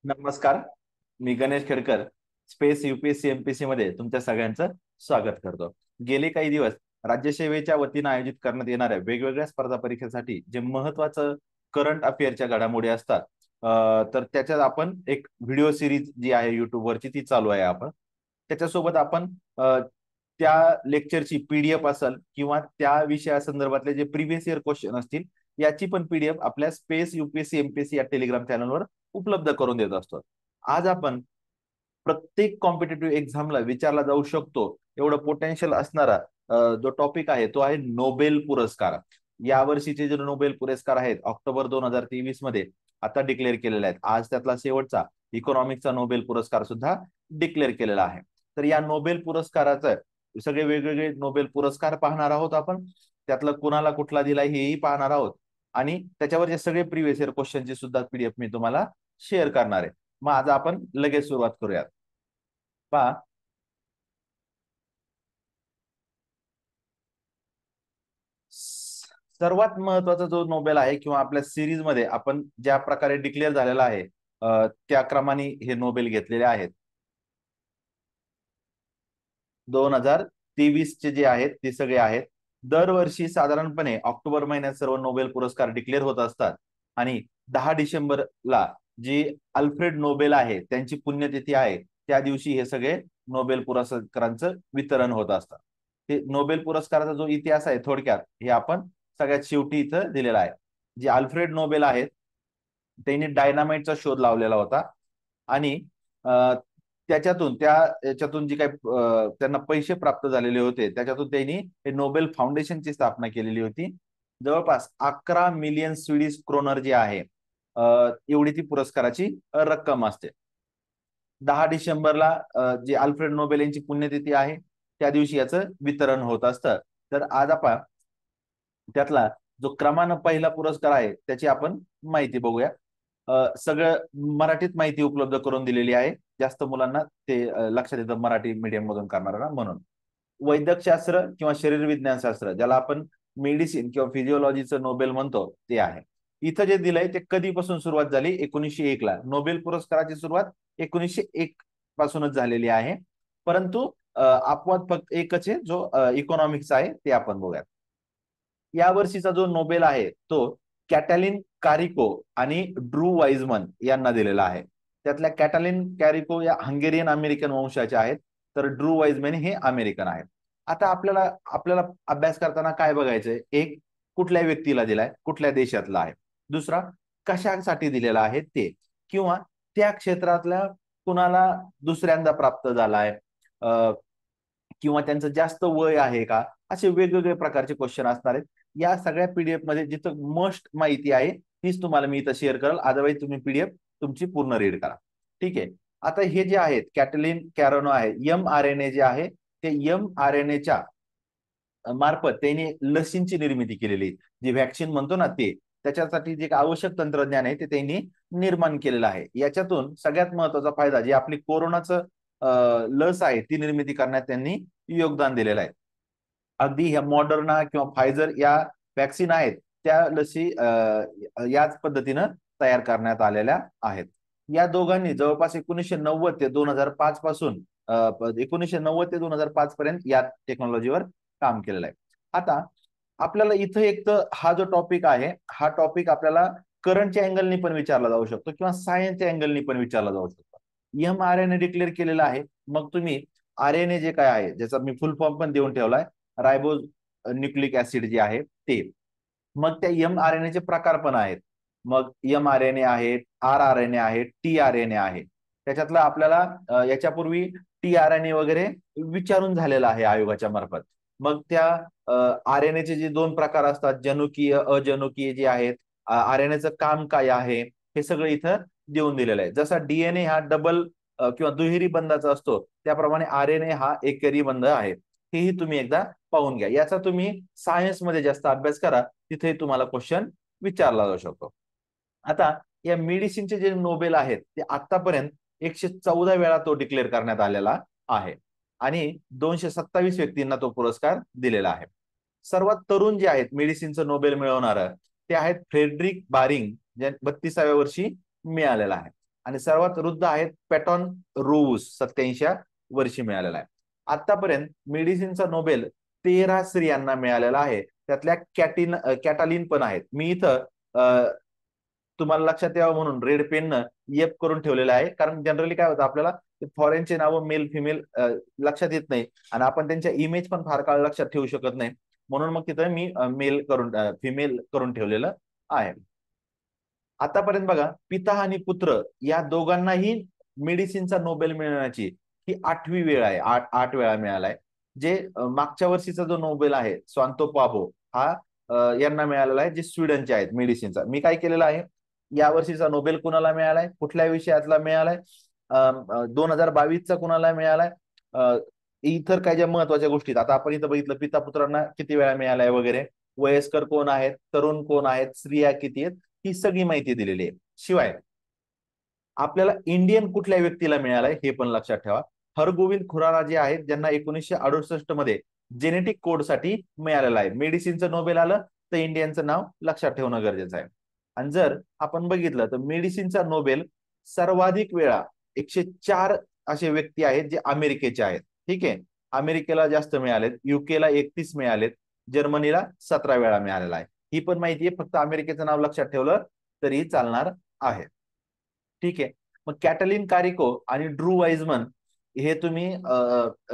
नमस्कार. मी Ganesh Khedkar. Space UPSC MPSC मध्ये तुमच्या सगळ्यांचं स्वागत करतो. गेले काही दिवस राज्यसेवेच्या वतीनं आयोजित करण्यात येणाऱ्या वेगवेगळ्या स्पर्धा परीक्षेसाठी जे महत्वाचं करंट अफेअरच्या घडामोडी असतात, तर त्याच्यात आपण एक व्हिडिओ सिरीज जी आहे युट्यूबवरची ती चालू आहे. आपण त्याच्यासोबत आपण त्या लेक्चरची PDF असेल किंवा त्या विषयासंदर्भातले जे प्रिव्हियस इयर क्वेश्चन असतील याची पण PDF आपल्या स्पेस UPSC MPSC या टेलिग्राम चॅनलवर उपलब्ध करून देत असतो. आज आपण प्रत्येक कॉम्पिटेटिव्ह एक्झामला विचारला जाऊ शकतो एवढं पोटेन्शियल असणारा जो टॉपिक आहे तो आहे नोबेल पुरस्कार. या वर्षीचे जे नोबेल पुरस्कार आहेत ऑक्टोबर 2023 मध्ये आता डिक्लेअर केलेले आहेत. आज त्यातला शेवटचा इकॉनॉमिक्सचा नोबेल पुरस्कार सुद्धा डिक्लेअर केलेला आहे. तर या नोबेल पुरस्काराचं सगळे वेगवेगळे नोबेल पुरस्कार पाहणार आहोत आपण. त्यातलं कुणाला कुठला दिलाय हेही पाहणार आहोत आणि त्याच्यावरचे सगळे प्रिव्हियस इयर क्वेश्चनची सुद्धा PDF मी तुम्हाला शेअर करणार आहे. मग आज आपण लगेच सुरुवात करूयात. पहा, सर्वात महत्वाचा जो नोबेल आहे किंवा आपल्या सिरीज मध्ये आपण ज्या प्रकारे डिक्लेअर झालेला आहे त्या क्रमाने हे नोबेल घेतलेले आहेत. 2023 चे जे आहेत ते सगळे आहेत. दरवर्षी साधारणपणे ऑक्टोबर महिन्यात सर्व नोबेल पुरस्कार डिक्लेअर होत असतात आणि 10 डिसेंबरला जी अल्फ्रेड नोबेल आहे त्यांची पुण्यतिथी आहे त्या दिवशी हे सगळे नोबेल पुरस्कारांचं वितरण होत असतं. हे नोबेल पुरस्काराचा जो इतिहास आहे थोडक्यात हे आपण सगळ्यात शेवटी इथं दिलेला आहे. जे अल्फ्रेड नोबेल आहेत त्यांनी डायनामाइटचा शोध लावलेला होता आणि त्याच्यातून याच्यातून जी काही त्यांना पैसे प्राप्त झालेले होते त्याच्यातून त्यांनी हे नोबेल फाउंडेशनची स्थापना केलेली होती. जवळपास 11 मिलियन स्वीडिश क्रोनर जी आहे एवढी ती पुरस्काराची रक्कम असते. 10 डिसेंबरला जे अल्फ्रेड नोबेल यांची पुण्यतिथी आहे त्या दिवशी याचं वितरण होत असतं. तर आज आपण त्यातला जो क्रमानं पहिला पुरस्कार आहे त्याची आपण माहिती बघूया. सगळं मराठीत माहिती उपलब्ध करून दिलेली आहे. जास्त मुलांना ते लक्षात येतं मराठी मीडियम मधून करणारा म्हणून. वैद्यकशास्त्र किंवा शरीर विज्ञानशास्त्र ज्याला आपण मेडिसिन किंवा फिजिओलॉजीचं नोबेल म्हणतो ते आहे. इथं जे दिलंय ते कधीपासून सुरुवात झाली? 1901 ला. नोबेल पुरस्काराची सुरुवात 1901 पासूनच झालेली आहे. परंतु अपवाद फक्त एकच आहे जो इकॉनॉमिक्स आहे ते आपण बघूयात. या वर्षीचा जो नोबेल आहे तो कॅटॅलिन कारिको आणि ड्रू वाईजमन यांना दिलेला आहे. त्यातल्या कॅटॅलिन कॅरिको या हंगेरियन अमेरिकन वंशाचे आहेत तर ड्रू वाईजमन हे अमेरिकन आहेत. आता आपल्याला आपल्याला अभ्यास करताना काय बघायचंय? एक, कुठल्या व्यक्तीला दिलाय, कुठल्या देशातला आहे. दुसरा, कशासाठी दिलेला आहे ते, किंवा त्या क्षेत्रातल्या कुणाला दुसऱ्यांदा प्राप्त झालाय किंवा त्यांचं जास्त वय आहे का, असे वेगवेगळे प्रकारचे क्वेश्चन असणार आहेत. या सगळ्या PDF मध्ये जिथं मस्ट माहिती आहे तीच तुम्हाला मी इथं शेअर करेल. अदरवाईज तुम्ही PDF तुमची पूर्ण रीड करा. ठीक आहे. आता हे जे आहेत कॅटलिन कॅरोनो आहे, mRNA जे आहे ते mRNAच्या मार्फत त्यांनी लसींची निर्मिती केलेली, जी व्हॅक्सिन म्हणतो ना ते, त्याच्यासाठी जे आवश्यक तंत्रज्ञान आहे ते त्यांनी निर्माण केलेलं आहे. याच्यातून सगळ्यात महत्वाचा फायदा जे आपली कोरोनाचं लस आहे ती निर्मिती करण्यात त्यांनी योगदान दिलेलं आहे. अगदी ह्या मॉडर्ना किंवा फायझर या वॅक्सिन आहेत त्या लसी याच पद्धतीनं तयार करण्यात आलेल्या आहेत. या दोघांनी जवळपास 1990 ते 2005 पासून 1990 ते 2005 पर्यंत या टेक्नॉलॉजीवर काम केलेलं आहे. आता आपल्याला इथं एक तर हा जो टॉपिक आहे हा टॉपिक आपल्याला करंटच्या अँगलनी पण विचारला जाऊ शकतो किंवा सायन्सच्या अँगलनी पण विचारला जाऊ शकतो. mRNA डिक्लेअर केलेला आहे. मग तुम्ही RNA जे काय आहे ज्याचा मी फुल फॉर्म पण देऊन ठेवलाय, रायबोज न्यूक्लिक ऍसिड जे आहे ते. मग त्या mRNA चे प्रकार पण आहेत. मग mRNA आहे, rRNA आहे, tRNA आहे. त्याच्यातलं आपल्याला याच्यापूर्वी tRNA वगैरे विचारून झालेला आहे आयोगाच्या मार्फत. मग त्या RNA चे जे दोन प्रकार असतात, जनुकीय अजनुकीय जे आहेत, RNA चं काम काय आहे हे सगळं इथं देऊन दिलेलं आहे. जसा DNA हा डबल किंवा दुहेरी बंधाचा असतो त्याप्रमाणे RNA हा एकेरी बंध आहे. हेही तुम्ही एकदा पाहून घ्या. याचा तुम्ही सायन्समध्ये जास्त अभ्यास करा, तिथे तुम्हाला क्वेश्चन विचारला जाऊ शकतो. आता या मेडिसिनचे जे नोबेल आहेत ते आतापर्यंत 114 वेळा तो डिक्लेअर करण्यात आलेला आहे आणि 227 व्यक्तींना तो पुरस्कार दिलेला आहे. सर्वात तरुण जे आहेत मेडिसिनचं नोबेल मिळवणार ते आहेत फ्रेडरिक बारिंग, जे 32व्या वर्षी मिळालेला आहे. आणि सर्वात वृद्ध आहेत पॅटॉन रोऊस, 87 वर्षी मिळालेला आहे. आतापर्यंत मेडिसिनचा नोबेल 13 स्त्रियांना मिळालेला आहे. त्यातल्या कॅटालिन पण आहेत. मी इथं तुम्हाला लक्षात यावं म्हणून रेड पेननं एफ करून ठेवलेलं आहे, कारण जनरली काय होतं आपल्याला फॉरेनचे नावं मेल फिमेल लक्षात येत नाही आणि आपण त्यांच्या इमेज पण फार काळ लक्षात ठेवू शकत नाही, म्हणून मग तिथं मी मेल करून फिमेल करून ठेवलेलं आहे. आतापर्यंत बघा, पिता आणि पुत्र या दोघांनाही मेडिसिनचा नोबेल मिळवण्याची ही 8वी वेळ आहे. 8 वेळा मिळालाय. जे मागच्या वर्षीचा जो नोबेल आहे स्वांतो पाबो हा यांना मिळालेला आहे, जे स्वीडनचे आहेत मेडिसिनचा. मी काय केलेलं आहे, या वर्षीचा नोबेल कुणाला मिळालाय, कुठल्या विषयातला मिळालाय, 2022चा कुणाला मिळालाय, इतर काय ज्या महत्वाच्या गोष्टी आता आपण इथं बघितलं, पिता पुत्रांना किती वेळा मिळालाय वगैरे, वयस्कर कोण आहेत, तरुण कोण आहेत, स्त्रिया किती आहेत, ही सगळी माहिती दिलेली आहे. शिवाय आपल्याला इंडियन कुठल्या व्यक्तीला मिळालाय हे पण लक्षात ठेवा. हरगोविंद खुराना जे आहेत, ज्यांना 1968 मध्ये जेनेटिक कोडसाठी मिळालेलं आहे. मेडिसिनचं नोबेल आलं तर इंडियनचं नाव लक्षात ठेवणं गरजेचं आहे. आणि जर आपण बघितलं तर मेडिसिनचा नोबेल सर्वाधिक वेळा 104 असे व्यक्ती आहेत जे अमेरिकेचे आहेत. ठीक आहे, अमेरिकेला जास्त मिळालेत, युकेला 31 मिळालेत, जर्मनीला 17 वेळा मिळालेला आहे. ही पण माहिती आहे, फक्त अमेरिकेचं नाव लक्षात ठेवलं तरी चालणार आहे. ठीक आहे, मग कॅटलिन कारिको आणि ड्रू वाइजमन हे तुम्ही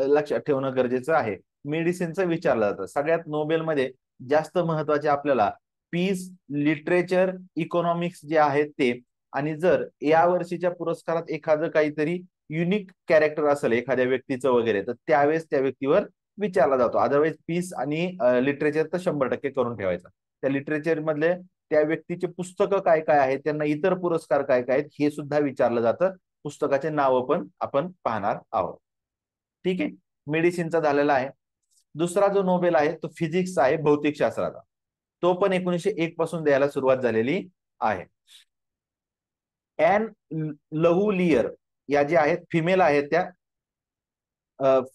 लक्षात ठेवणं गरजेचं आहे. मेडिसिनचं विचारलं जातं. सगळ्यात नोबेलमध्ये जास्त महत्वाचे आपल्याला पीस, लिटरेचर, इकॉनॉमिक्स जे आहेत ते, आणि जर या वर्षीच्या पुरस्कारात एखादं काहीतरी युनिक कॅरेक्टर असेल एखाद्या व्यक्तीचं वगैरे, तर त्यावेळेस त्या व्यक्तीवर विचारला जातो. अदरवाईज पीस आणि लिटरेचर तर 100% करून ठेवायचं. त्या लिटरेचर मधले त्या व्यक्तीचे पुस्तकं काय काय आहेत, त्यांना इतर पुरस्कार काय काय आहेत हे सुद्धा विचारलं जातं. पुस्तकाचे नावं पण आपण पाहणार आहोत. ठीक आहे, मेडिसिनचा झालेला आहे. दुसरा जो नोबेल आहे तो फिजिक्सचा आहे, भौतिकशास्त्राचा. तो पण 1901 पासून द्यायला सुरुवात झालेली आहे. ॲन लहुलियर या ज्या आहेत, फिमेल आहेत, त्या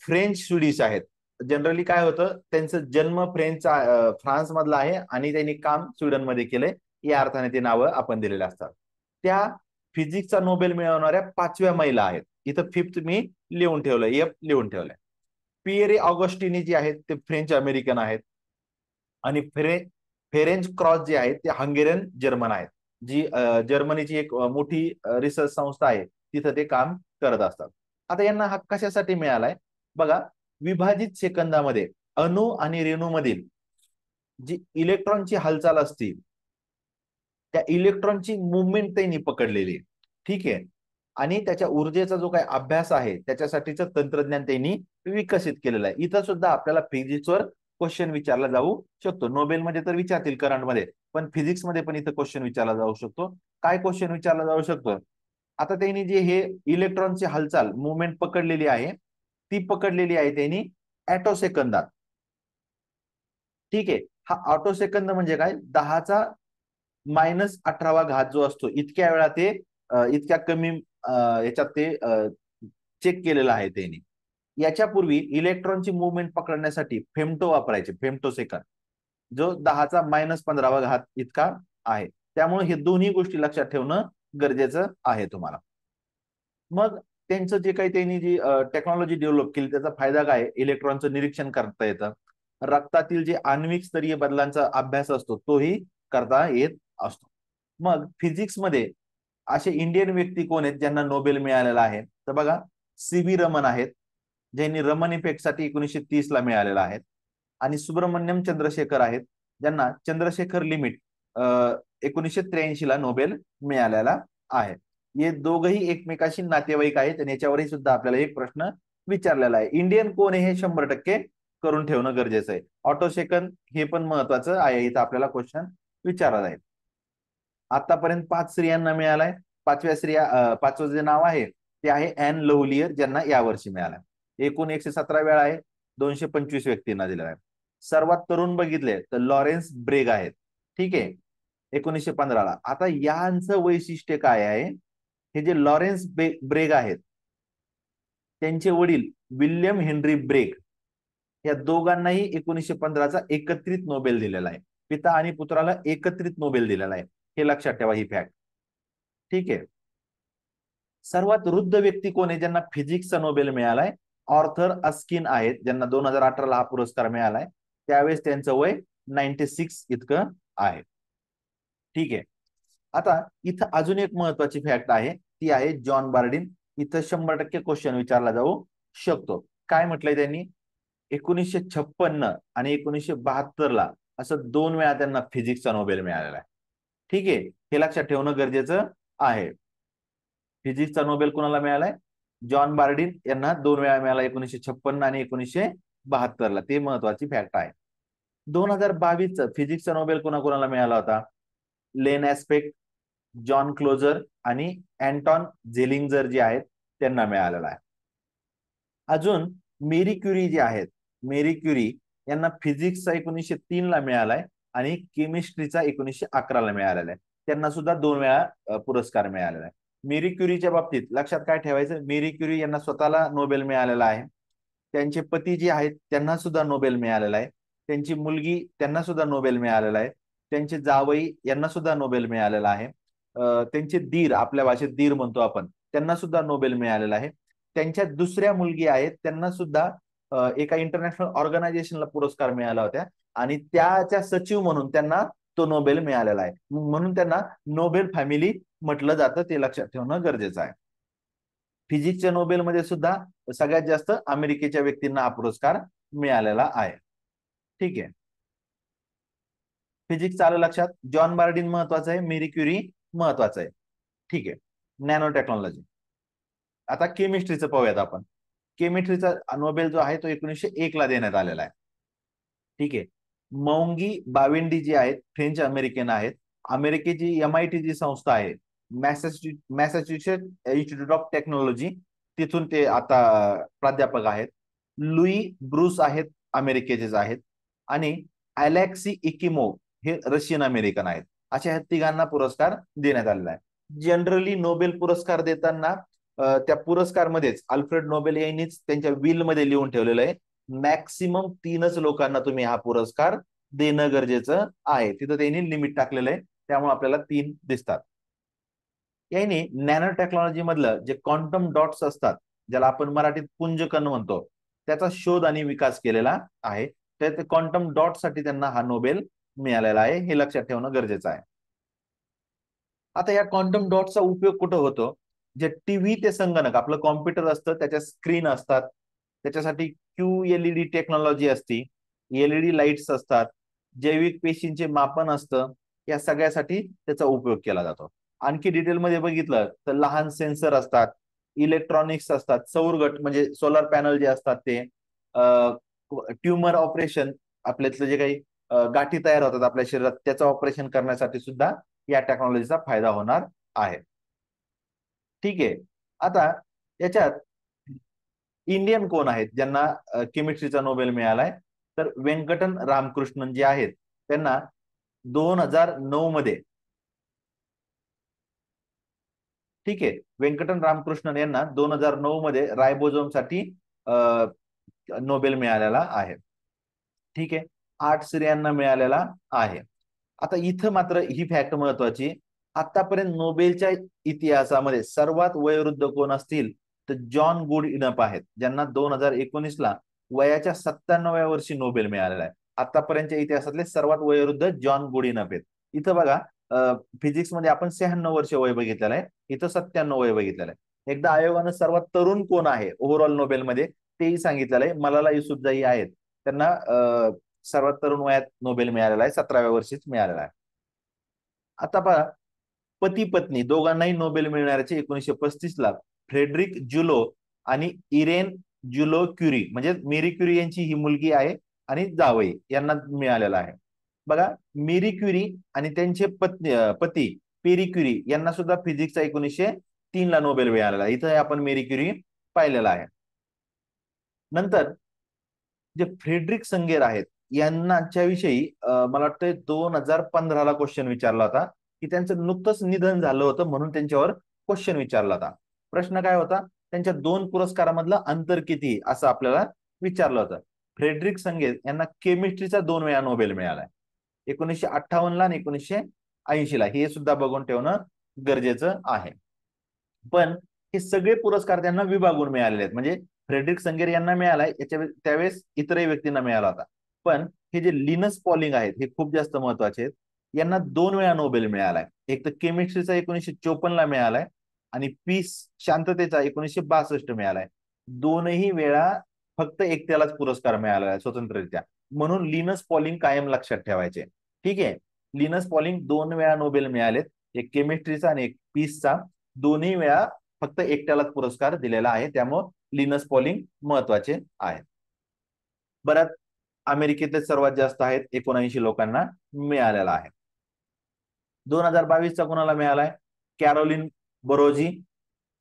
फ्रेंच स्वीडिश आहेत. जनरली काय होतं, त्यांचं जन्म फ्रान्स मधला आहे आणि त्यांनी काम स्वीडनमध्ये केलंय, या अर्थाने ते नावं आपण दिलेले असतात. त्या फिजिक्सचा नोबेल मिळवणाऱ्या 5व्या महिला आहेत. इथं फिफ्थ मी लिहून ठेवलंय, एफ लिहून ठेवलंय. पिएरे ऑगस्टिनी जे आहेत ते फ्रेंच अमेरिकन आहेत, आणि फेरेंज क्रॉस जे आहेत ते हंगेरियन जर्मन आहेत. जी जर्मनीची एक मोठी रिसर्च संस्था आहे, तिथं ते काम करत असतात. आता यांना हा कशासाठी मिळालाय बघा, विभाजित सेकंदामध्ये अणू आणि रेणू मधील जी इलेक्ट्रॉनची हालचाल असते, त्या इलेक्ट्रॉनची मुवमेंट त्यांनी पकडलेली आहे. ठीक आहे, आणि त्याच्या ऊर्जेचा जो काही अभ्यास आहे त्याच्यासाठीचं तंत्रज्ञान त्यांनी विकसित केलेलं आहे. इथं सुद्धा आपल्याला फिजिक्सवर क्वेश्चन विचारला जाऊ शकतो. नोबेलमध्ये तर विचारतील करंटमध्ये, पण फिजिक्समध्ये पण इथं क्वेश्चन विचारला जाऊ शकतो. काय क्वेश्चन विचारला जाऊ शकतो, आता त्यांनी जे हे इलेक्ट्रॉनची हालचाल मुवमेंट पकडलेली आहे, ती पकडलेली आहे त्यांनी ॲटो सेकंदात. ठीक आहे, हा ऑटो सेकंद म्हणजे काय, 10⁻18 जो असतो, इतक्या वेळा ते इतक्या कमी याच्यात ते चेक केलेलं आहे त्यांनी. याच्यापूर्वी इलेक्ट्रॉनची मुवमेंट पकडण्यासाठी फेमटो वापरायचे, फेमटो सेकंद, जो 10⁻15 इतका आहे. त्यामुळे हे दोन्ही गोष्टी लक्षात ठेवणं गरजेचं आहे तुम्हाला. मग त्यांचं जे काही त्यांनी जी टेक्नॉलॉजी डेव्हलप केली त्याचा फायदा काय, इलेक्ट्रॉनचं निरीक्षण करता येतं. रक्तातील जे आण्विक स्तरीय बदलांचा अभ्यास असतो तोही करता येत असतो. मग फिजिक्समध्ये असे इंडियन व्यक्ती कोण आहेत ज्यांना नोबेल मिळालेला आहे, तर बघा, सी.व्ही. रमन आहेत, ज्यांनी रमन इफेक्टसाठी 1930 ला मिळालेला आहे. आणि सुब्रमण्यम चंद्रशेखर आहेत, ज्यांना चंद्रशेखर लिमिट 1983 ला नोबेल मिळालेला आहे. हे दोघही एकमेकाशी नातेवाईक आहेत आणि याच्यावरही सुद्धा आपल्याला एक प्रश्न विचारलेला आहे. इंडियन कोण आहे हे 100% करून ठेवणं गरजेचं आहे. ऑटो सेकंद हे पण महत्वाचं आहे, इथं आपल्याला क्वेश्चन विचारला जाईल. आतापर्यंत 5 स्त्रियांना मिळालाय. पाचवं जे नाव आहे ते आहे ॲन लव्हलियर, ज्यांना यावर्षी मिळालाय. एकूण 117 वेळा आहे, 225 व्यक्तींना दिलेला आहे. सर्वात तरुण बघितले तर लॉरेन्स ब्रेग आहेत. ठीक आहे, 1915 ला. आता यांचं वैशिष्ट्य काय आहे, हे जे लॉरेन्स ब्रेग आहेत त्यांचे वडील विल्यम हेनरी ब्रेग, या दोघांनाही 1915चा एकत्रित नोबेल दिलेला आहे. पिता आणि पुत्राला एकत्रित नोबेल दिलेला आहे, हे लक्षात ठेवा ही फॅक्ट. ठीक आहे, सर्वात वृद्ध व्यक्ती कोण आहे ज्यांना फिजिक्सचा नोबेल मिळालाय? ऑर्थर अस्किन आहेत, ज्यांना 2018ला हा पुरस्कार मिळालाय. त्यावेळेस त्यांचं वय 96 इतकं आहे. ठीक आहे. आता इथं अजून एक महत्वाची फॅक्ट आहे, ती आहे जॉन बार्डिन. इथं 100% क्वेश्चन विचारला जाऊ शकतो. काय म्हटलंय त्यांनी? 1956 आणि 1972ला असं 2 वेळा त्यांना फिजिक्सचा नोबेल मिळालेला आहे. ठीक आहे, हे लक्षात ठेवणं गरजेचं आहे. फिजिक्सचा नोबेल कोणाला मिळालाय? जॉन बार्डिन यांना 2 वेळा मिळाला, 1956 आणि 1972ला. ते महत्वाची फॅक्ट आहे. 2022चा फिजिक्सचा नोबेल कोणाकोणाला मिळाला होता? लेन ऍस्पेक्ट, जॉन क्लोजर आणि अँटॉन झेलिंगर जे आहेत त्यांना मिळालेला आहे. अजून मेरी क्युरी जे आहेत, मेरी क्युरी यांना फिजिक्सचा 1903ला मिळालाय आणि केमिस्ट्रीचा 1911ला मिळालेला आहे. त्यांना सुद्धा 2 वेळा पुरस्कार मिळालेला आहे. मेरी क्युरीच्या बाबतीत लक्षात काय ठेवायचं? मेरी क्युरी यांना स्वतःला नोबेल मिळालेला आहे. त्यांचे पती जे आहेत त्यांना सुद्धा नोबेल मिळालेला आहे. त्यांची मुलगी त्यांना सुद्धा नोबेल मिळालेला आहे. त्यांचे जावई यांना सुद्धा नोबेल मिळालेला आहे. त्यांचे दीर, आपल्या भाषेत दीर म्हणतो आपण, त्यांना सुद्धा नोबेल मिळालेला आहे. त्यांच्या दुसऱ्या मुलगी आहेत त्यांना सुद्धा एका इंटरनॅशनल ऑर्गनायझेशनला पुरस्कार मिळाला होता आणि त्याच्या सचिव म्हणून त्यांना तो नोबेल मिळालेला आहे. म्हणून त्यांना नोबेल फॅमिली म्हटलं जातं, ते लक्षात ठेवणं गरजेचं आहे. फिजिक्सच्या नोबेलमध्ये सुद्धा सगळ्यात जास्त अमेरिकेच्या व्यक्तींना हा पुरस्कार मिळालेला आहे. ठीक आहे, फिजिक्स आलं लक्षात. जॉन बार्डिन महत्वाचं आहे, मेरी क्युरी महत्वाचं आहे. ठीक आहे, नॅनो टेक्नॉलॉजी. आता केमिस्ट्रीचं पाहूयात आपण. केमिस्ट्रीचा नोबेल जो आहे तो 1901ला देण्यात आलेला आहे. ठीक आहे. मौंगी बावेंडी जी आहेत फ्रेंच अमेरिकन आहेत. अमेरिकेची MIT जी संस्था आहे, मॅसेच्युसेट्स इन्स्टिट्यूट ऑफ टेक्नॉलॉजी, तिथून ते आता प्राध्यापक आहेत. लुई ब्रूस आहेत, अमेरिकेचेच आहेत. आणि अलेक्सी इकिमोव हे रशियन अमेरिकन आहेत. अशा ह्या तिघांना पुरस्कार देण्यात आलेला आहे. जनरली नोबेल पुरस्कार देताना त्या पुरस्कारमध्येच अल्फ्रेड नोबेल यांनीच त्यांच्या विल मध्ये लिहून ठेवलेलं आहे, मॅक्सिमम 3च लोकांना तुम्ही हा पुरस्कार देणं गरजेचं आहे. तिथं त्यांनी लिमिट टाकलेलं आहे, त्यामुळे आपल्याला 3 दिसतात. यांनी नॅनो टेक्नॉलॉजी मधलं जे क्वांटम डॉट्स असतात, ज्याला आपण मराठीत पुंजकण म्हणतो, त्याचा शोध आणि विकास केलेला आहे. तर क्वांटम डॉट साठी त्यांना हा नोबेल मिळालेला आहे, हे लक्षात ठेवणं गरजेचं आहे. आता या क्वांटम डॉटचा उपयोग कुठं होतो? जे टीव्ही ते संगणक, आपलं कॉम्प्युटर असतं, त्याच्या स्क्रीन असतात, त्याच्यासाठी QLED टेक्नॉलॉजी असती, LED लाईट्स असतात, जैविक पेशींचे मापन असतं, या सगळ्यासाठी त्याचा उपयोग केला जातो. आणखी डिटेलमध्ये बघितलं तर लहान सेन्सर असतात, इलेक्ट्रॉनिक्स असतात, सौरगट म्हणजे सोलर पॅनल जे असतात ते, ट्युमर ऑपरेशन, आपल्यातलं जे काही गाठी तयार होतात आपल्या शरीरात, त्याचं ऑपरेशन करण्यासाठी सुद्धा या टेक्नॉलॉजीचा फायदा होणार आहे. ठीक आहे. आता याच्यात इंडियन कोण आहेत ज्यांना केमिस्ट्रीचा नोबेल मिळालाय? तर वेंकटन रामकृष्णन जे आहेत त्यांना 2009 मध्ये, ठीक आहे, वेंकटन रामकृष्णन यांना 2009 मध्ये रायबोझोम साठी नोबेल मिळालेला आहे. ठीक आहे, 8 स्त्रियांना मिळालेला आहे. आता इथं मात्र ही फॅक्ट महत्वाची, आतापर्यंत नोबेलच्या इतिहासामध्ये सर्वात वयोवृद्ध कोण असतील तर जॉन गुड इनप आहेत, ज्यांना 2019ला वयाच्या 97व्या वर्षी नोबेल मिळालेला आहे. आतापर्यंतच्या इतिहासातले सर्वात वयोवृद्ध जॉन गुड इनप आहेत. इथं बघा, फिजिक्स मध्ये आपण 96 वर्ष वय बघितलेलं आहे, इथं 97 वय बघितलेलं आहे. एकदा आयोगानं सर्वात तरुण कोण आहे ओव्हरऑल नोबेलमध्ये तेही सांगितलेलं आहे, मलाला युसुफजाई आहेत, त्यांना सर्वात तरुण वयात नोबेल मिळालेला आहे, 17व्या वर्षीच मिळालेला आहे. आता पहा, पती पत्नी दोघांनाही नोबेल मिळणाऱ्याचे 1935ला फ्रेडरिक जुलो आणि इरेन जुलो क्युरी, म्हणजे मेरी क्युरी यांची ही मुलगी आहे आणि जावई यांना मिळालेला आहे. बघा, मेरी क्युरी आणि त्यांचे पती पेरी क्युरी यांना सुद्धा फिजिक्सचा 1903ला नोबेल मिळालेला आहे. इथं आपण मेरी क्युरी पाहिलेला आहे. नंतर जे फ्रेडरिक संगेर आहेत यांनाच्या विषयी मला वाटतं 2015ला क्वेश्चन विचारला होता, की त्यांचं नुकतंच निधन झालं होतं म्हणून त्यांच्यावर क्वेश्चन विचारला होता. प्रश्न काय होता? त्यांच्या 2 पुरस्कारामधलं अंतर किती असं आपल्याला विचारलं होतं. फ्रेडरिक संगेर यांना केमिस्ट्रीचा 2 वेळा नोबेल मिळालाय, 1958ला आणि 1980ला. हे सुद्धा बघून ठेवणं गरजेचं आहे. पण हे सगळे पुरस्कार त्यांना विभागून मिळालेले आहेत. म्हणजे फ्रेडरिक संगेर यांना मिळालाय, त्यावेळेस इतरही व्यक्तींना मिळाला होता. पण हे जे लिनस पॉलिंग आहेत हे खूप जास्त महत्वाचे आहेत. यांना 2 वेळा नोबेल मिळालाय. एक तर केमिस्ट्रीचा 1954 मिळालाय आणि पीस शांततेचा 1962 मिळालाय. दोनही वेळा फक्त एकट्यालाच पुरस्कार मिळाला आहे स्वतंत्ररित्या. म्हणून लिनस पॉलिंग कायम लक्षात ठेवायचे. ठीक आहे. लिनस पॉलिंग 2 वेळा नोबेल मिळालेत, एक केमिस्ट्रीचा आणि एक पीसचा. दोन्ही वेळा फक्त एकट्यालाच पुरस्कार दिलेला आहे. त्यामुळे लिनस पॉलिंग महत्वाचे आहे. बरं, अमेरिकेतले सर्वात जास्त आहेत, 79 लोकांना मिळालेला आहे. 2022चा कोणाला मिळालाय? कॅरोलिन बरोजी,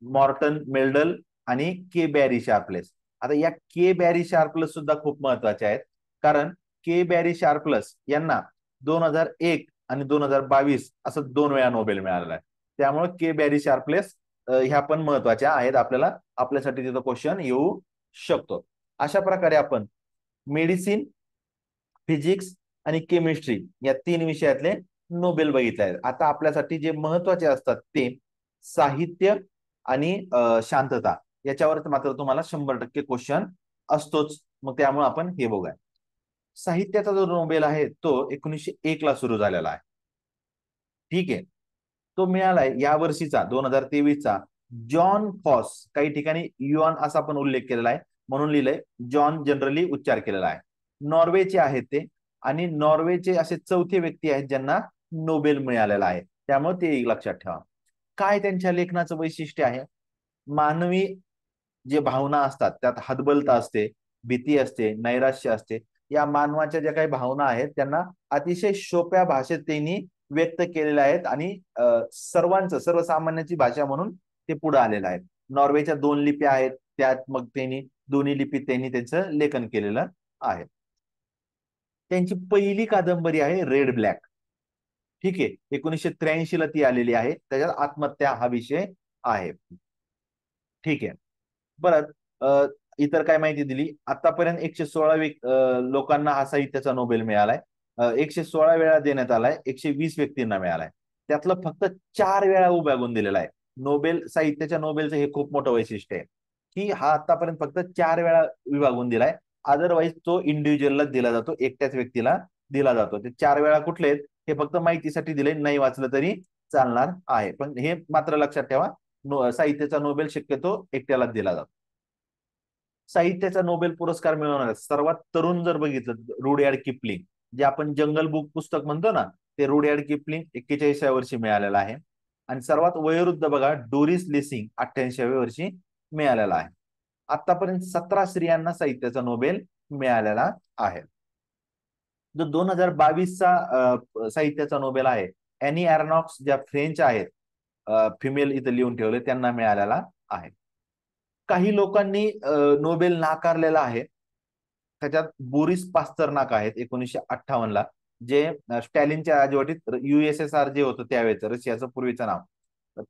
मॉर्टन मेल्डल आणि के बॅरी शार्पलेस. आता या के बॅरी शार्पलेस सुद्धा खूप महत्वाचे आहेत, कारण के बॅरी शार्पलेस यांना 2001 आणि 2022 असं 2 वेळा नोबेल मिळालेला आहे. त्यामुळे के बॅरी शार्पलेस ह्या पण महत्वाच्या आहेत. आपल्यासाठी तिथं क्वेश्चन येऊ शकतो. अशा प्रकारे आपण मेडिसिन, फिजिक्स आणि केमिस्ट्री या 3 विषयातले नोबेल बघितले आहेत. आता आपल्यासाठी जे महत्वाचे असतात ते साहित्य आणि शांतता, याच्यावर मात्र तुम्हाला 100% क्वेश्चन असतोच. मग त्यामुळे आपण हे बघूया. साहित्याचा जो नोबेल आहे तो 1901 ला सुरू झालेला आहे. ठीक आहे. तो मिळालाय या वर्षीचा 2023चा जॉन फॉस. काही ठिकाणी युआन असा पण उल्लेख केलेला आहे, म्हणून लिहिलंय जॉन, जनरली उच्चार केलेला आहे. नॉर्वेचे आहेत ते, आणि नॉर्वेचे असे चौथे व्यक्ती आहेत ज्यांना नोबेल मिळालेला आहे. त्यामुळे ते लक्षात ठेवा. काय त्यांच्या लेखनाचं वैशिष्ट्य आहे? मानवी जे भावना असतात त्यात हतबलता असते, भीती असते, नैराश्य असते. या मानवाच्या ज्या काही भावना आहेत त्यांना अतिशय सोप्या भाषेत त्यांनी व्यक्त केलेल्या आहेत, आणि सर्वसामान्याची भाषा म्हणून ते पुढे आलेलं आहे. नॉर्वेच्या 2 लिप्या आहेत, त्यात मग त्यांनी दोन्ही लिपीत त्यांनी त्यांचं लेखन केलेलं आहे. त्यांची पहिली कादंबरी आहे रेड ब्लॅक. ठीक आहे. 1983 ला ती आलेली आहे. त्याच्यात आत्महत्या हा विषय आहे. ठीक आहे. बरं, इतर काय माहिती दिली? आतापर्यंत 116 लोकांना हा साहित्याचा नोबेल मिळालाय. 116 वेळा देण्यात आलाय, 120 व्यक्तींना मिळालाय. त्यातलं फक्त 4 वेळा विभागून दिलेला आहे. साहित्याच्या नोबेलचं हे खूप मोठं वैशिष्ट्य आहे की हा आतापर्यंत फक्त 4 वेळा विभागून दिलाय. अदरवाईज तो इंडिव्हिज्युअलला दिला जातो, एकट्याच व्यक्तीला दिला जातो. ते 4 वेळा कुठले आहेत हे फक्त माहितीसाठी दिले, नाही वाचलं तरी चालणार आहे. पण हे मात्र लक्षात ठेवा, साहित्याचा नोबेल शक्यतो एकट्यालाच दिला जातो. साहित्याचा नोबेल पुरस्कार मिळवणारा सर्वात तरुण जर बघितलं, रुडयार्ड किपलिंग, जे आपण जंगल बुक पुस्तक म्हणतो ना, ते रुडयार्ड किपलिंग 41व्या वर्षी मिळालेलं आहे. आणि सर्वात वयोवृद्ध बघा, डोरिस लेसिंग 88व्या वर्षी मिळालेला आहे. आतापर्यंत 17 स्त्रियांना साहित्याचा नोबेल मिळालेला आहे. जो 2022चा साहित्याचा नोबेल आहे, अॅनी ॲरनॉक्स, ज्या फ्रेंच आहेत, फिमेल इथं लिहून ठेवले, त्यांना मिळालेला आहे. काही लोकांनी नोबेल नाकारलेला आहे. त्याच्यात बोरिस पास्तरनाक आहेत 1958ला, जे स्टॅलिनच्या राजवटीत USSR जे होतं त्यावेळेचं, रशियाचं पूर्वीचं नाव,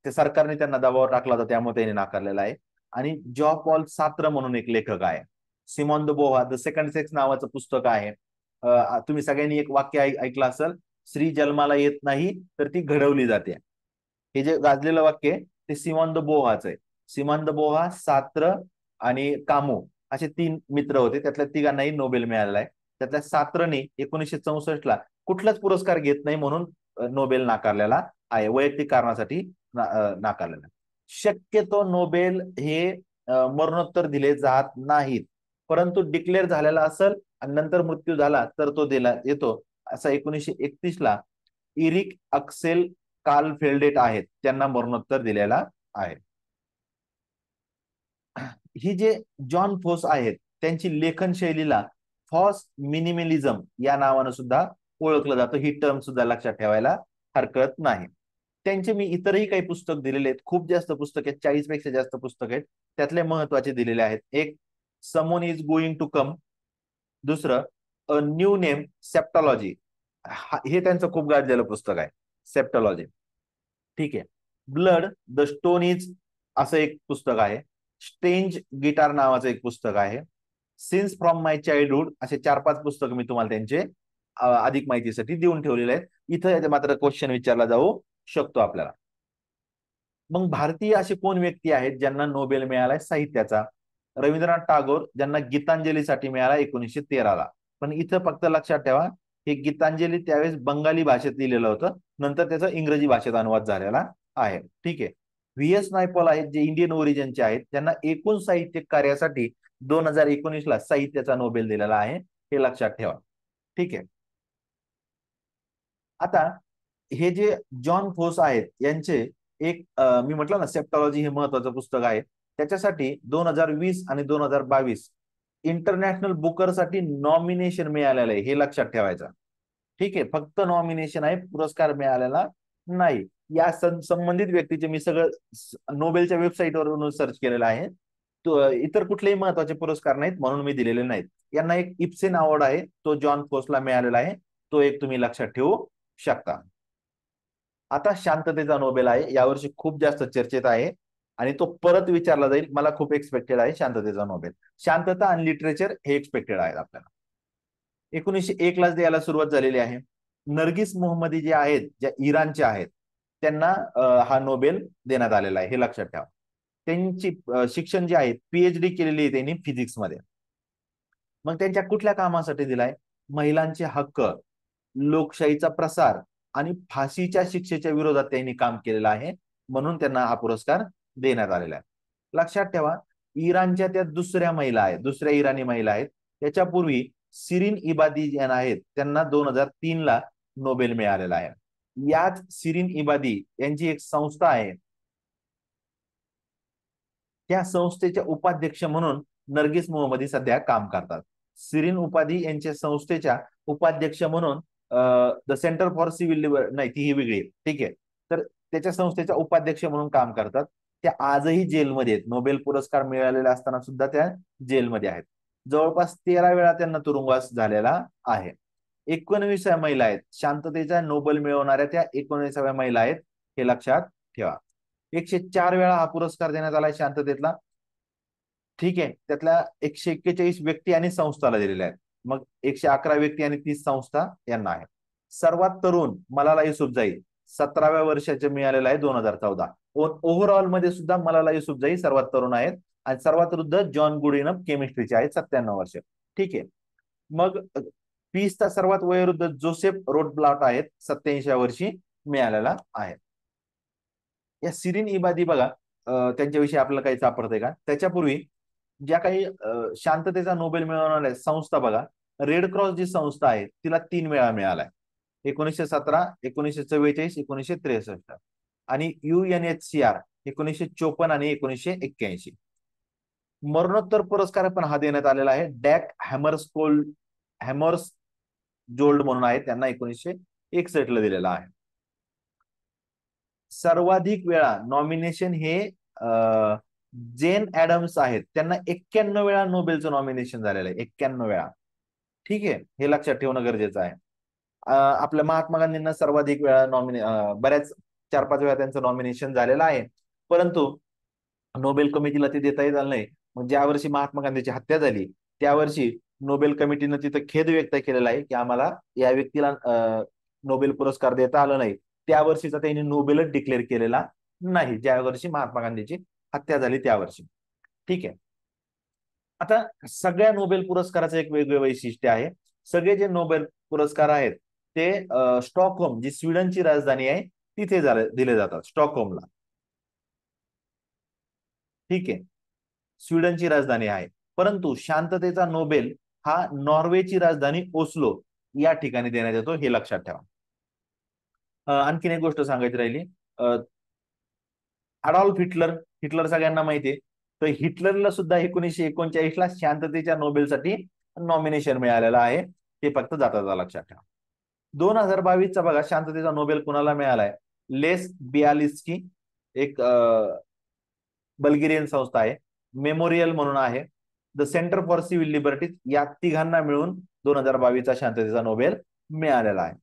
ते सरकारने त्यांना दबाव टाकला होता, त्यामुळे त्यांनी नाकारलेला आहे. आणि जॉ पॉल सात्र म्हणून एक लेखक आहे. Simone de Beauvoir the second sex नावाचं पुस्तक आहे. तुम्ही सगळ्यांनी एक वाक्य ऐकलं असेल, स्त्री जन्माला येत नाही तर ती घडवली जाते. हे जे गाजलेलं वाक्य आहे ते सिमॉन द बोव्हाचं आहे. सिमॉन द बोव्हा, सात्र आणि कामू असे 3 मित्र होते. त्यातल्या तिघांनाही नोबेल मिळालेला आहे. त्यातल्या सात्रने 1964ला कुठलाच पुरस्कार घेत नाही म्हणून नोबेल नाकारलेला आहे, वैयक्तिक कारणासाठी नाकारलेला. शक्यतो नोबेल हे मरणोत्तर दिले जात नाहीत, परंतु डिक्लेअर झालेला असेल आणि नंतर मृत्यू झाला तर तो दिला येतो. असा 1931ला इरिक अक्सेल कार्ल फेल्डेट आहेत, त्यांना मरणोत्तर दिलेला आहे. ही जे जॉन फोस आहेत त्यांची लेखन शैलीला फॉस मिनिमलिझम या नावानं सुद्धा ओळखलं जातं. ही टर्म सुद्धा लक्षात ठेवायला हरकत नाही. त्यांचे मी इतरही काही पुस्तक दिलेले आहेत, खूप जास्त पुस्तक आहेत, 40 पेक्षा जास्त पुस्तक आहेत. त्यातले महत्वाचे दिलेले आहेत. एक, someone is going to come. दुसरं, अ न्यू नेम, सेप्टॉलॉजी. हे त्यांचं खूप गाजलेलं पुस्तक आहे, सेप्टॉलॉजी. ठीक आहे. ब्लड, द स्टोन इज असं एक पुस्तक आहे. स्ट्रेंज गिटार नावाचं एक पुस्तक आहे. सिन्स फ्रॉम माय चाइल्डहुड, असे 4-5 पुस्तक मी तुम्हाला त्यांचे अधिक माहितीसाठी देऊन ठेवलेले आहेत. इथं मात्र क्वेश्चन विचारला जाऊ शकतो आपल्याला. मग भारतीय असे कोण व्यक्ती आहेत ज्यांना नोबेल मिळालाय साहित्याचा? रवींद्रनाथ टागोर, ज्यांना गीतांजलीसाठी मिळाला 1913ला. पण इथं फक्त लक्षात ठेवा, हे गीतांजली त्यावेळेस बंगाली भाषेत लिहिलेलं होतं, नंतर त्याचा इंग्रजी भाषेत अनुवाद झालेला आहे. ठीक आहे. व्ही.एस. नायपॉल आहेत, जे इंडियन ओरिजिनचे आहेत, त्यांना एकूण साहित्य कार्यासाठी 2019ला साहित्याचा नोबेल दिलेला आहे, हे लक्षात ठेवा. ठीक आहे. आता हे जे जॉन फोस आहेत यांचे एक मी म्हटलं ना सेप्टॉलॉजी हे महत्वाचं पुस्तक आहे, त्याच्यासाठी 2020 आणि 2022 इंटरनॅशनल बुकरसाठी नॉमिनेशन मिळालेलं आहे, हे लक्षात ठेवायचं. ठीक आहे. फक्त नॉमिनेशन आहे, पुरस्कार मिळालेला नाही. या संबंधित व्यक्तीचे मी सगळं नोबेलच्या वेबसाईटवरून सर्च केलेलं आहे. इतर कुठलेही महत्वाचे पुरस्कार नाहीत म्हणून मी दिलेले नाहीत. यांना एक इप्सेन अवॉर्ड आहे, तो जॉन फोसला मिळालेला आहे, तो एक तुम्ही लक्षात ठेवू शकता. आता शांततेचा नोबेल आहे, यावर्षी खूप जास्त चर्चेत आहे आणि तो परत विचारला जाईल. मला खूप एक्सपेक्टेड आहे शांततेचा नोबेल. शांतता आणि लिटरेचर हे एक्सपेक्टेड आहेत आपल्याला. 1901 लाच द्यायला सुरुवात झालेली आहे. नर्गिस मोहम्मदी जे आहेत, ज्या इराणच्या आहेत, त्यांना हा नोबेल देण्यात आलेला आहे, हे लक्षात ठेवा. त्यांची शिक्षण जे आहे पीएचडी केलेली आहे त्यांनी फिजिक्समध्ये. मग त्यांच्या कुठल्या कामासाठी दिलाय? महिलांचे हक्क, लोकशाहीचा प्रसार आणि फाशीच्या शिक्षेच्या विरोधात त्यांनी काम केलेलं आहे, म्हणून त्यांना हा पुरस्कार देण्यात आलेला आहे. लक्षात ठेवा, इराणच्या त्या दुसऱ्या महिला आहेत, दुसऱ्या इराणी महिला आहेत. त्याच्यापूर्वी सिरीन इबादी ज्या आहेत, त्यांना 2003ला नोबेल मिळालेला आहे. याच सिरीन इबादी यांची एक संस्था आहे, त्या संस्थेच्या उपाध्यक्ष म्हणून नर्गिस मोहम्मदी सध्या काम करतात. सिरीन उपाधी यांच्या संस्थेच्या उपाध्यक्ष म्हणून the centre for civil Libre, नाही ती ही वेगळी, ठीक आहे. तर त्याच्या संस्थेच्या उपाध्यक्ष म्हणून काम करतात. त्या आजही जेलमध्ये आहेत, नोबेल पुरस्कार मिळालेला असताना सुद्धा त्या जेलमध्ये आहेत. जवळपास 13 वेळा त्यांना तुरुंगवास झालेला आहे. 19व्या महिला आहेत, शांततेचा नोबेल मिळवणाऱ्या त्या 19व्या महिला आहेत, हे लक्षात ठेवा. 104 वेळा हा पुरस्कार देण्यात आलाय शांततेतला. ठीक आहे. त्यातल्या 141 व्यक्ती आणि संस्थाला दिलेल्या आहेत. मग 111 व्यक्ती आणि 30 संस्था यांना आहे. सर्वात तरुण मलाला युसुफजाई 17व्या वर्षाचे मिळालेला आहे 2014. ओव्हरऑल मध्ये सुद्धा मलाला युसुफजाई सर्वात तरुण आहेत आणि सर्वात वृद्ध जॉन गुडइनफ केमिस्ट्रीचे आहेत 97 वर्ष. ठीक आहे. मग पीसचा सर्वात वयोवृद्ध जोसेफ रोटब्लाट आहेत, 87 वर्षी मिळालेला आहे. या सिरीन इबादी बघा, त्यांच्याविषयी आपल्याला काही सापडतंय का? त्याच्यापूर्वी ज्या काही शांततेचा नोबेल मिळवणाऱ्या संस्था बघा, रेड क्रॉस जी संस्था आहे तिला 3 वेळा मिळालाय, 1917, 1944, 1963. आणि UNHCR 1954 आणि 1981. मरणोत्तर पुरस्कार पण हा देण्यात आलेला आहे. डॅक हॅमर्स जोल्ड म्हणून आहे, त्यांना 1961ला दिलेला आहे. सर्वाधिक वेळा नॉमिनेशन हे जेन ऍडम्स आहेत, त्यांना 91 वेळा नोबेलचं नॉमिनेशन झालेलं आहे, 91 वेळा. ठीक आहे. हे लक्षात ठेवणं गरजेचं आहे. आपल्या महात्मा गांधींना सर्वाधिक वेळा बऱ्याच 4-5 वेळा त्यांचं नॉमिनेशन झालेलं आहे, परंतु नोबेल कमिटीला ते देता येत नाही. मग ज्या वर्षी महात्मा गांधीची हत्या झाली त्या वर्षी नोबेल कमिटीनं तिथं खेद व्यक्त केलेला आहे की आम्हाला या व्यक्तीला नोबेल पुरस्कार देता आला नाही. त्या वर्षीचा त्यांनी नोबेलच डिक्लेअर केलेला नाही, ज्या वर्षी महात्मा गांधीची हत्या झाली त्या वर्षी. ठीक आहे. आता सगळ्या नोबेल पुरस्काराचं एक वेगळं वैशिष्ट्य आहे. सगळे जे नोबेल पुरस्कार आहेत ते स्टॉकहोम, जी स्वीडनची राजधानी आहे, तिथे दिले जातात, स्टॉकहोमला. ठीक आहे. स्वीडनची राजधानी आहे, परंतु शांततेचा नोबेल हा नॉर्वेची राजधानी ओस्लो या ठिकाणी देण्यात येतो, हे लक्षात ठेवा. आणखीन एक गोष्ट सांगायची राहिली. अडॉल्फ हिटलर, हिटलर सगळ्यांना माहिती आहे, तर हिटलरला सुद्धा 1939ला शांततेच्या नोबेलसाठी नॉमिनेशन मिळालेलं आहे, ते फक्त जाता लक्षात ठेवा. 2022चा बघा शांततेचा नोबेल कुणाला मिळालाय? लेस बियालिस्की, एक बल्गेरियन संस्था आहे, मेमोरियल म्हणून आहे, the centre for civil liberties, या तिघांना मिळून 2022चा शांततेचा नोबेल मिळालेला आहे.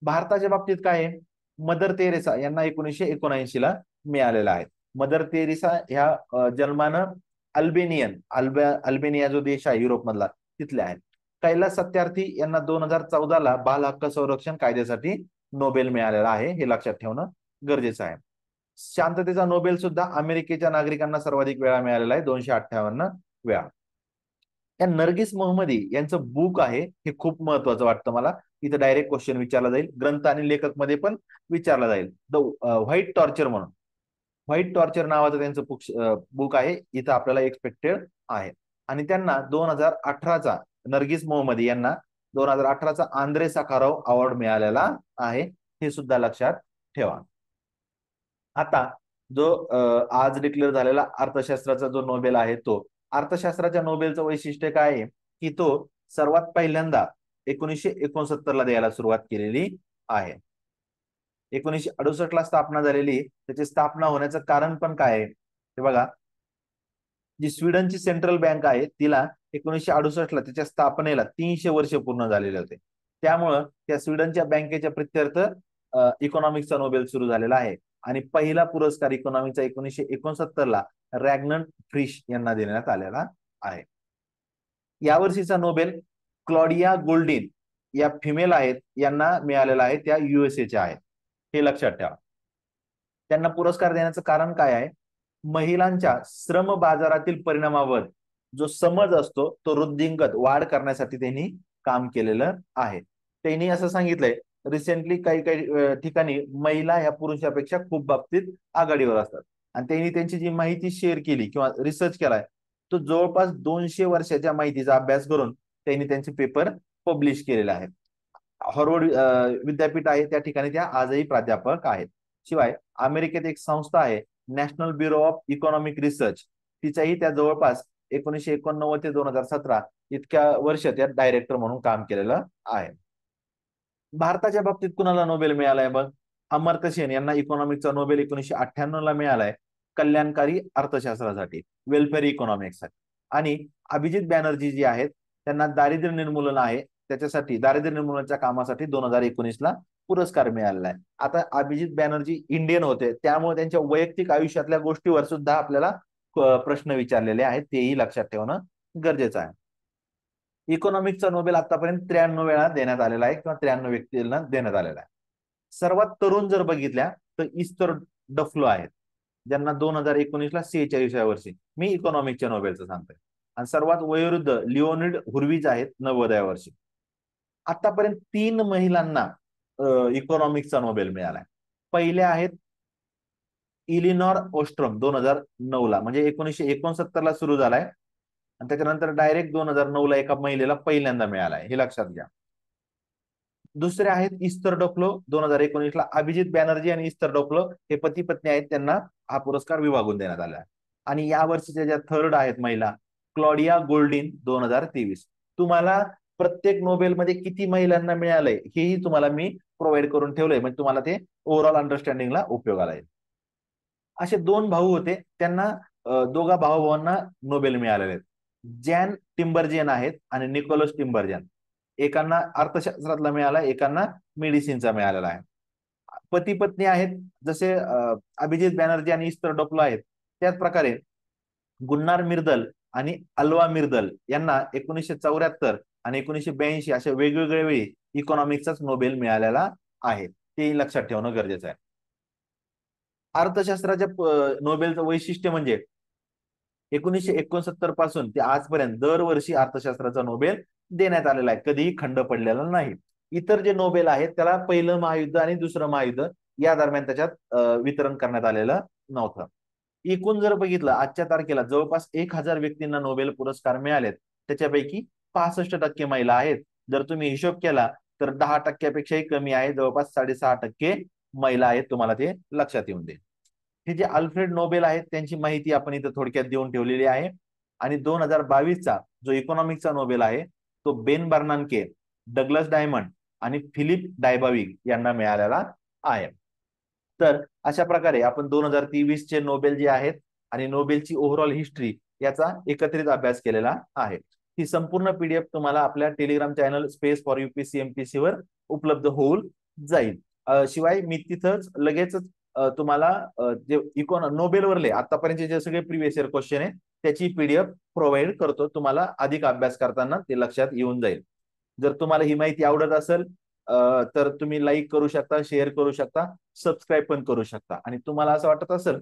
भारताच्या बाबतीत काय आहे? मदर तेरेसा यांना 1979ला मिळालेला आहे. मदर तेरेसा ह्या जन्मानं अल्बेनिया जो देश आहे युरोपमधला तिथले आहेत. कैलास सत्यार्थी यांना 2014ला बाल हक्क संरक्षण कायद्यासाठी नोबेल मिळालेला आहे, हे लक्षात ठेवणं गरजेचं आहे. शांततेचा नोबेल सुद्धा अमेरिकेच्या नागरिकांना सर्वाधिक वेळा मिळालेला आहे, 258 वेळा. या नर्गिस मोहम्मदी यांचं बुक आहे, हे खूप महत्वाचं वाटतं मला. इथं डायरेक्ट क्वेश्चन विचारला जाईल, ग्रंथ आणि लेखक मध्ये पण विचारला जाईल. द व्हाईट टॉर्चर म्हणून, व्हाईट टॉर्चर नावाचं त्यांचं बुक आहे, इथं आपल्याला एक्सपेक्टेड आहे. आणि त्यांना 2018चा, नर्गिस मोहम्मदी यांना 2018चा आंद्रे साखारोव अवॉर्ड मिळालेला आहे, हे सुद्धा लक्षात ठेवा. आता जो आज डिक्लेअर झालेला अर्थशास्त्राचा जो नोबेल आहे, तो अर्थशास्त्राच्या नोबेलचं वैशिष्ट्य काय आहे की तो सर्वात पहिल्यांदा 1969 ला द्यायला सुरुवात केलेली आहे. 1968 ला स्थापना झालेली. त्याची स्थापना होण्याचं कारण पण काय आहे ते बघा. जी स्वीडनची सेंट्रल बँक आहे, तिला 1968 ला त्याच्या स्थापनेला 300 वर्ष पूर्ण झालेले होते. त्यामुळं त्या स्वीडनच्या बँकेच्या प्रित्यर्थ इकॉनॉमिक्सचा नोबेल सुरू झालेला आहे. आणि पहिला पुरस्कार इकॉनॉमिकचा 1969 ला रॅग्नन फ्रिश यांना देण्यात आलेला आहे. यावर्षीचा नोबेल क्लॉडिया गोल्डिन या फिमेल आहेत, यांना मिळालेला आहे, त्या USA च्या आहेत, हे लक्षात ठेवा. त्यांना पुरस्कार देण्याचं कारण काय आहे? महिलांच्या श्रम बाजारातील परिणामावर जो समज असतो तो वृद्धिंगत वाढ करण्यासाठी त्यांनी काम केलेलं आहे. त्यांनी असं सांगितलंय, रिसेंटली काही काही ठिकाणी महिला ह्या पुरुषापेक्षा खूप बाबतीत आघाडीवर असतात. आणि त्यांनी त्यांची जी माहिती शेअर केली किंवा रिसर्च केलाय, तो जवळपास 200 वर्षाच्या माहितीचा अभ्यास करून त्यांनी त्यांचे पेपर पब्लिश केलेले आहेत. हार्वर्ड विद्यापीठ आहे, त्या ठिकाणी त्या आजही प्राध्यापक आहेत. शिवाय अमेरिकेत एक संस्था आहे, National Bureau of Economic Research, तिच्याही त्या जवळपास 1989 ते 2017 इतक्या वर्ष त्या डायरेक्टर म्हणून काम केलेलं आहे. भारताच्या बाबतीत कुणाला नोबेल मिळालाय बघ? अमर्त्य सेन यांना इकॉनॉमिक्सचा नोबेल 1998 ला मिळालाय, कल्याणकारी अर्थशास्त्रासाठी, वेलफेअर इकॉनॉमिक्ससाठी. आणि अभिजित बॅनर्जी जी आहेत, त्यांना दारिद्र्य निर्मूलन आहे, त्याच्यासाठी दारिद्र्य निर्मूलनाच्या कामासाठी 2019 ला पुरस्कार मिळालेला आहे. आता अभिजित बॅनर्जी इंडियन होते, त्यामुळे त्यांच्या वैयक्तिक आयुष्यातल्या गोष्टीवर सुद्धा आपल्याला प्रश्न विचारलेले आहेत, तेही लक्षात ठेवणं गरजेचं आहे. इकॉनॉमिक्सचा नोबेल आतापर्यंत 93 वेळा देण्यात आलेला आहे किंवा 93 व्यक्तींना देण्यात आलेला आहे. सर्वात तरुण जर बघितल्या तर इस्तर डफ्लो आहेत, ज्यांना 2019 ला 46व्या वर्षी, मी इकॉनॉमिक्सच्या नोबेलचं सांगतोय. आणि सर्वात वयोवृद्ध लिओनिड हुर्विज आहेत, 90व्या वर्षी. आतापर्यंत 3 महिलांना इकॉनॉमिक्सचा नोबेल मिळालाय. पहिल्या आहेत इलिनॉर ओस्ट्रम 2009 ला, म्हणजे 1969 ला सुरू झालाय आणि त्याच्यानंतर डायरेक्ट 2009 ला एका महिलेला पहिल्यांदा मिळालाय, हे लक्षात घ्या. दुसरे आहेत इस्तर डोफ्लो, 2019 ला. अभिजित बॅनर्जी आणि इस्तर डोफ्लो हे पती पत्नी आहेत, त्यांना हा पुरस्कार विभागून देण्यात आला आहे. आणि या वर्षीच्या ज्या थर्ड आहेत महिला, क्लॉडिया गोल्डिन 2023. तुम्हाला प्रत्येक नोबेलमध्ये किती महिलांना मिळालंय हेही तुम्हाला मी प्रोव्हाइड करून ठेवलंय, म्हणजे तुम्हाला ते ओव्हरऑल अंडरस्टँडिंगला उपयोगाला येईल. असे 2 भाऊ होते, त्यांना दोघा भावांना नोबेल मिळालेले आहेत. जॅन टिम्बरजेन आहेत आणि निकोलस टिम्बरजेन. एकांना अर्थशास्त्रातला मिळाला, एकांना मेडिसिनचा मिळालेला आहे. पती पत्नी आहेत, जसे अभिजित बॅनर्जी आणि इस्तर डोफ्लो आहेत, त्याच प्रकारे गुन्नार मिर्दल आणि अल्वा मिर्दल यांना 1974 आणि 1982 अशा वेगवेगळ्या वेळी इकॉनॉमिक्सचाच नोबेल मिळालेला आहे, ते लक्षात ठेवणं गरजेचं आहे. अर्थशास्त्राच्या नोबेलचं वैशिष्ट्य म्हणजे 1969 पासून ते आजपर्यंत दरवर्षी अर्थशास्त्राचा नोबेल देण्यात आलेला आहे, कधीही खंड पडलेला नाही. इतर जे नोबेल आहेत त्याला पहिलं महायुद्ध आणि दुसरं महायुद्ध या दरम्यान त्याच्यात वितरण करण्यात आलेलं नव्हतं. एकूण जर बघितलं आजच्या तारखेला जवळपास 1000 व्यक्तींना नोबेल पुरस्कार मिळालेत, त्याच्यापैकी 65% महिला आहेत. जर तुम्ही हिशोब केला तर 10%पेक्षाही कमी आहे, जवळपास 6.5% महिला आहेत, तुम्हाला ते लक्षात येऊन दे. हे जे अल्फ्रेड नोबेल आहेत त्यांची माहिती आपण इथं थोडक्यात देऊन ठेवलेली आहे. आणि 2022चा जो इकॉनॉमिक्सचा नोबेल आहे तो बेन बर्नान्के, डग्लस डायमंड आणि फिलिप डायबाविग यांना मिळालेला आहे. तर अशा प्रकारे आपण 2023 चे नोबेल जे आहेत आणि नोबेलची ओव्हरऑल हिस्ट्री याचा एकत्रित अभ्यास केलेला आहे. ही संपूर्ण पीडीएफ तुम्हाला आपल्या Telegram channel space for UPSC MPSC वर उपलब्ध होऊन जाईल. शिवाय मी तिथंच लगेचच तुम्हाला जे नोबेल वरले आतापर्यंत जे सगळे प्रिव्हियस इयर क्वेश्चन आहे त्याची पीडीएफ प्रोव्हाइड करतो, तुम्हाला अधिक अभ्यास करताना ते लक्षात येऊन जाईल. जर तुम्हाला ही माहिती आवडत असेल तर तुम्ही लाईक करू शकता, शेअर करू शकता, सबस्क्राईब पण करू शकता. आणि तुम्हाला असं वाटत असेल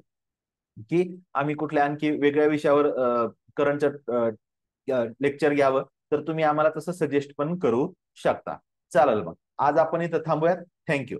की आम्ही कुठल्या आणखी वेगळ्या विषयावर करंटचं लेक्चर घ्यावं, तर तुम्ही आम्हाला तसं सजेस्ट पण करू शकता. चालेल, मग आज आपण इथं थांबूयात. थँक्यू.